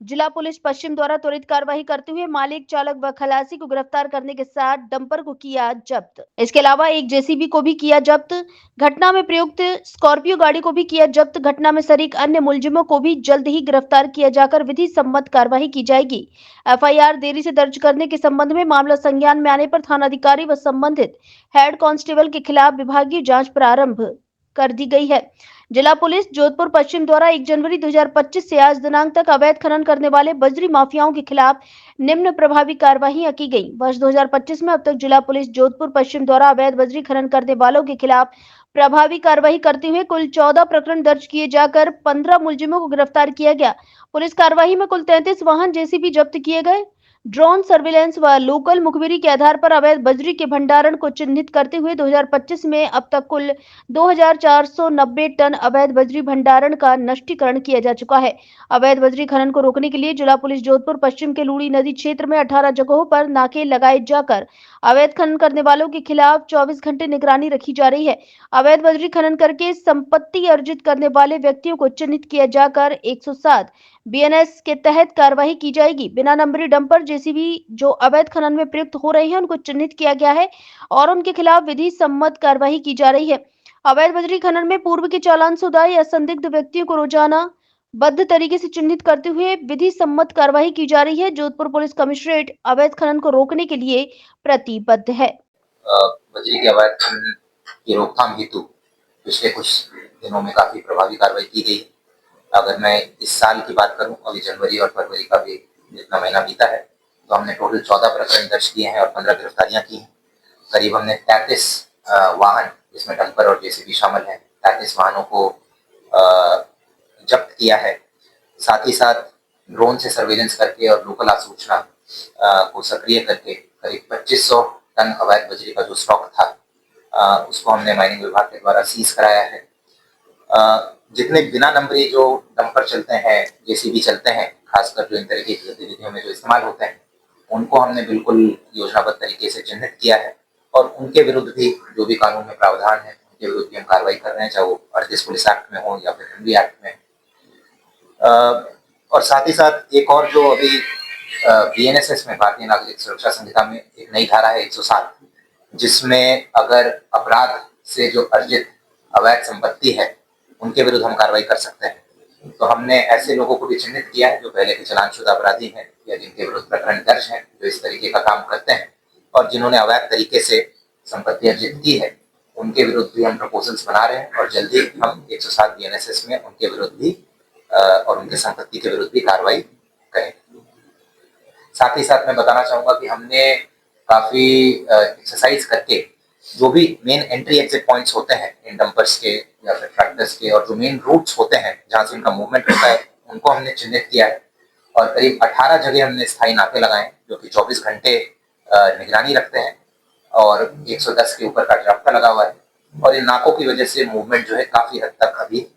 जिला पुलिस पश्चिम द्वारा त्वरित कार्रवाई करते हुए मालिक, चालक व खलासी को गिरफ्तार करने के साथ डंपर को किया जब्त। इसके अलावा एक जेसीबी को भी किया जब्त। घटना में प्रयुक्त स्कॉर्पियो गाड़ी को भी किया जब्त। घटना में शरीक अन्य मुलजिमों को भी जल्द ही गिरफ्तार किया जाकर विधि सम्मत कार्रवाई की जाएगी। एफआईआर देरी से दर्ज करने के संबंध में मामला संज्ञान में आने पर थानाधिकारी व संबंधित हेड कांस्टेबल के खिलाफ विभागीय जांच प्रारंभ कर दी गई है। जिला पुलिस जोधपुर पश्चिम द्वारा 1 जनवरी 2025 से आज दिनांक तक अवैध खनन करने वाले बजरी माफियाओं के खिलाफ निम्न प्रभावी कार्रवाई की गई। वर्ष 2025 में अब तक जिला पुलिस जोधपुर पश्चिम द्वारा अवैध बजरी खनन करने वालों के खिलाफ प्रभावी कार्रवाई करते हुए कुल 14 प्रकरण दर्ज किए जाकर 15 मुलजिमों को गिरफ्तार किया गया। पुलिस कार्रवाई में कुल 33 वाहन जेसीबी जब्त किए गए। ड्रोन सर्विलांस व लोकल मुखबिरी के आधार पर अवैध बजरी के भंडारण को चिन्हित करते हुए 2025 में अब तक कुल 2490 टन अवैध बजरी भंडारण का नष्टीकरण किया जा चुका है। अवैध बजरी खनन को रोकने के लिए जिला पुलिस जोधपुर पश्चिम के लूड़ी नदी क्षेत्र में 18 जगहों पर नाके लगाए जाकर अवैध खनन करने वालों के खिलाफ 24 घंटे निगरानी रखी जा रही है। अवैध बजरी खनन करके संपत्ति अर्जित करने वाले व्यक्तियों को चिन्हित किया जाकर 107 बीएनएस के तहत कार्रवाई की जाएगी। बिना नंबरी डंपर जेसीबी जो अवैध खनन में प्रयुक्त हो रहे हैं उनको चिन्हित किया गया है और उनके खिलाफ विधि सम्मत कार्रवाई की जा रही है। अवैध बजरी खनन में पूर्व के चालान शुदा या संदिग्ध व्यक्तियों को रोजाना बद्ध तरीके से चिन्हित करते हुए विधि सम्मत कार्रवाई की जा रही है। जोधपुर पुलिस कमिश्नरेट अवैध खनन को रोकने के लिए प्रतिबद्ध है। बजरी के अवैध खनन की रोकथाम हेतु पिछले कुछ दिनों में काफी प्रभावी कार्रवाई की गई। अगर मैं इस साल की बात करूं, अभी जनवरी और फरवरी का भी जितना महीना बीता है, तो हमने टोटल 14 प्रकरण दर्ज किए हैं और 15 गिरफ्तारियां की हैं। करीब हमने 33 वाहन, जिसमें डंपर और जेसीबी शामिल है, 33 वाहनों को जब्त किया है। साथ ही साथ ड्रोन से सर्वेलेंस करके और लोकल आसूचना को सक्रिय करके करीब 2500 टन अवैध बजरी का जो स्टॉक था उसको हमने माइनिंग विभाग के द्वारा सीज कराया है। जितने बिना नंबरी जो डंपर चलते हैं, जेसीबी चलते हैं, खासकर जो इन तरह की गतिविधियों में जो इस्तेमाल होते हैं, उनको हमने बिल्कुल योजनाबद्ध तरीके से चिन्हित किया है और उनके विरुद्ध भी जो भी कानून में प्रावधान है उनके विरुद्ध भी हम कार्रवाई कर रहे हैं, चाहे वो 38 पुलिस एक्ट में हो या फिर हेनरी एक्ट में। और साथ ही साथ एक और जो अभी बीएनएसएस में, भारतीय नागरिक सुरक्षा संहिता में एक नई धारा है 107, जिसमें अगर अपराध से जो अर्जित अवैध संपत्ति है उनके विरुद्ध हम कार्रवाई कर सकते हैं। तो हमने ऐसे लोगों को भी चिन्हित किया है जो पहले के चालानशुदा अपराधी हैं या जिनके विरुद्ध प्रकरण दर्ज है, जो इस तरीके का काम करते हैं और जिन्होंने अवैध तरीके से संपत्ति अर्जित की है, उनके विरुद्ध भी हम प्रपोजल्स बना रहे हैं और जल्दी हम 107 बीएनएसएस में उनके विरुद्ध भी और उनके संपत्ति के विरुद्ध भी कार्रवाई करेंगे। साथ ही साथ मैं बताना चाहूंगा कि हमने काफी एक्सरसाइज करके जो भी मेन एंट्री एग्जिट पॉइंट्स होते हैं इन डंपर्स के या फिर ट्रैक्टर्स के, और जो मेन रूट्स होते हैं जहां से इनका मूवमेंट होता है, उनको हमने चिन्हित किया है और करीब 18 जगह हमने स्थायी नाके लगाए जो कि 24 घंटे निगरानी रखते हैं और 110 के ऊपर का ड्राफ्टा लगा हुआ है। और इन नाकों की वजह से मूवमेंट जो है काफी हद तक अभी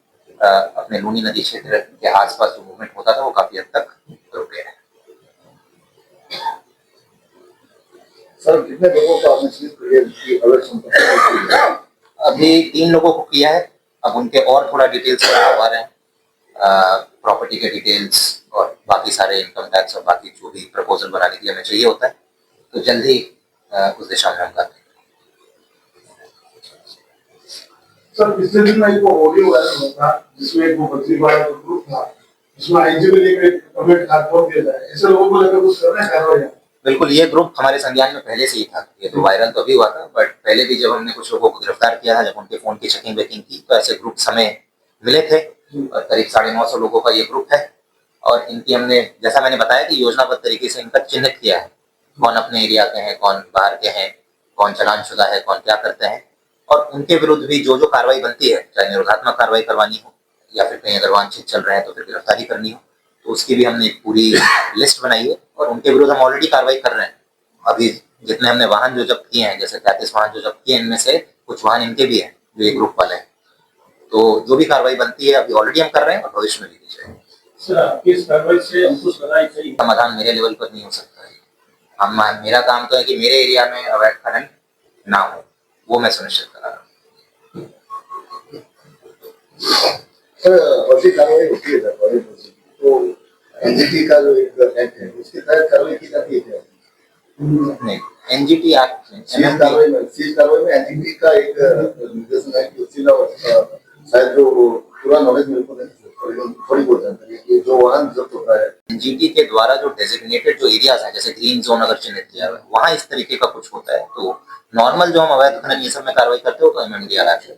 अपने लूनी नदी क्षेत्र के आसपास जो मूवमेंट होता था वो काफी हद तक रुक गया है। सर, कितने लोगों को आपने सीज की अलग संपत्ति? अभी 3 लोगों को किया है। अब उनके और थोड़ा डिटेल्स आ रहे हैं, प्रॉपर्टी के डिटेल्स और बाकी सारे इनकम टैक्स और बाकी जो भी प्रपोजल बनाने के लिए हमें चाहिए होता है, तो जल्दी उस दिशा में हम करते हैं। सर, पिछले दिन में एक ऑडियो वायरल हुआ था जिसमें एक बजरी वाला ग्रुप था, जिसमें आईजी को लेकर कमेंट खातों दिया जाए, ऐसे लोगों को लेकर कुछ करना है कार्रवाई? बिल्कुल, ये ग्रुप हमारे संज्ञान में पहले से ही था। ये तो वायरल तो अभी हुआ था, बट पहले भी जब हमने कुछ लोगों को गिरफ्तार किया था, जब उनके फोन की चेकिंग वेकिंग की, तो ऐसे ग्रुप हमें मिले थे और करीब 950 लोगों का ये ग्रुप है। और इनकी हमने, जैसा मैंने बताया कि योजनाबद्ध तरीके से इनका चिन्हित किया है, कौन अपने एरिया के हैं, कौन बाहर के हैं, कौन चालानशुदा है, कौन क्या करते हैं, और उनके विरुद्ध भी जो जो कार्रवाई बनती है, चाहे निरोधात्मक कार्रवाई करवानी हो या फिर कहीं अगर वांछित चल रहे हैं तो फिर गिरफ्तारी करनी हो, तो उसकी भी हमने एक पूरी लिस्ट बनाई है और उनके विरुद्ध हम ऑलरेडी कार्रवाई कर रहे हैं। अभी जितने हमने वाहन जो जब्त किए हैं, जैसे 33 वाहन जो जब्त किए हैं, इनमें से कुछ वाहन इनके भी हैं जो एक ग्रुप वाले हैं। तो जो भी कार्रवाई बनती है अभी ऑलरेडी हम कर रहे हैं और भविष्य में भी की जाएगी। समाधान मेरे लेवल पर नहीं हो सकता है। मेरा काम तो है कि मेरे एरिया में अवैध खनन ना हो, वो मैं सुनिश्चित करा रहा हूँ। सर, कार्रवाई होती है तो एनजीटी का जो एक एक्ट है उसके तहत कार्रवाई की जाती है क्या? नहीं, एनजीटी एक्ट सीज कार्रवाई में एनजीटी का एक निर्देशन है कि उसके अलावा शायद जो पूरा नॉलेज मेरे को नहीं, थोड़ी बहुत जानकारी है कि जो वाहन जब्त होता है एनजीटी के द्वारा जो डेजिग्नेटेड जो एरियाज हैं जैसे ग्रीन जोन अगर चिन्हित किया हुआ है वहां इस तरीके का कुछ होता है तो नॉर्मल जो हम अवैध खनन ये सब में कार्रवाई करते हो तो एमएमडीआर एक्ट